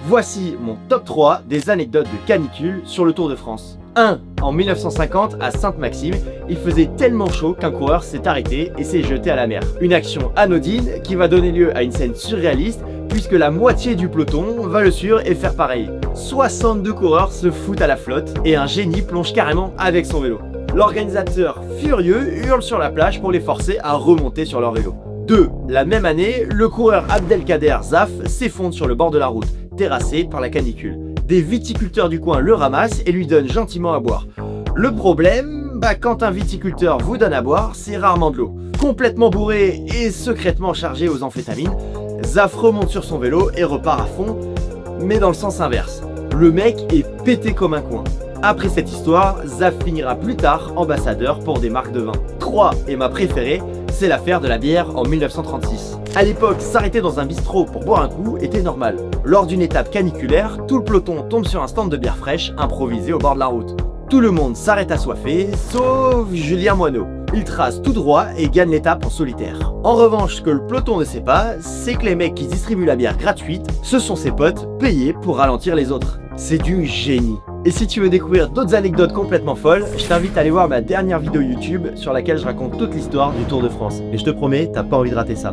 Voici mon top 3 des anecdotes de canicule sur le Tour de France. 1. En 1950, à Sainte-Maxime, il faisait tellement chaud qu'un coureur s'est arrêté et s'est jeté à la mer. Une action anodine qui va donner lieu à une scène surréaliste puisque la moitié du peloton va le suivre et faire pareil. 62 coureurs se foutent à la flotte et un génie plonge carrément avec son vélo. L'organisateur furieux hurle sur la plage pour les forcer à remonter sur leur vélo. 2. La même année, le coureur Abdelkader Zaf s'effondre sur le bord de la route, terrassé par la canicule. Des viticulteurs du coin le ramassent et lui donnent gentiment à boire. Le problème, quand un viticulteur vous donne à boire, c'est rarement de l'eau. Complètement bourré et secrètement chargé aux amphétamines, Zaf remonte sur son vélo et repart à fond, mais dans le sens inverse. Le mec est pété comme un coin. Après cette histoire, Zaf finira plus tard ambassadeur pour des marques de vin. 3. Et ma préférée, c'est l'affaire de la bière en 1936. À l'époque, s'arrêter dans un bistrot pour boire un coup était normal. Lors d'une étape caniculaire, tout le peloton tombe sur un stand de bière fraîche improvisé au bord de la route. Tout le monde s'arrête assoiffé, sauf Julien Moineau. Il trace tout droit et gagne l'étape en solitaire. En revanche, ce que le peloton ne sait pas, c'est que les mecs qui distribuent la bière gratuite, ce sont ses potes payés pour ralentir les autres. C'est du génie. Et si tu veux découvrir d'autres anecdotes complètement folles, je t'invite à aller voir ma dernière vidéo YouTube sur laquelle je raconte toute l'histoire du Tour de France. Et je te promets, t'as pas envie de rater ça.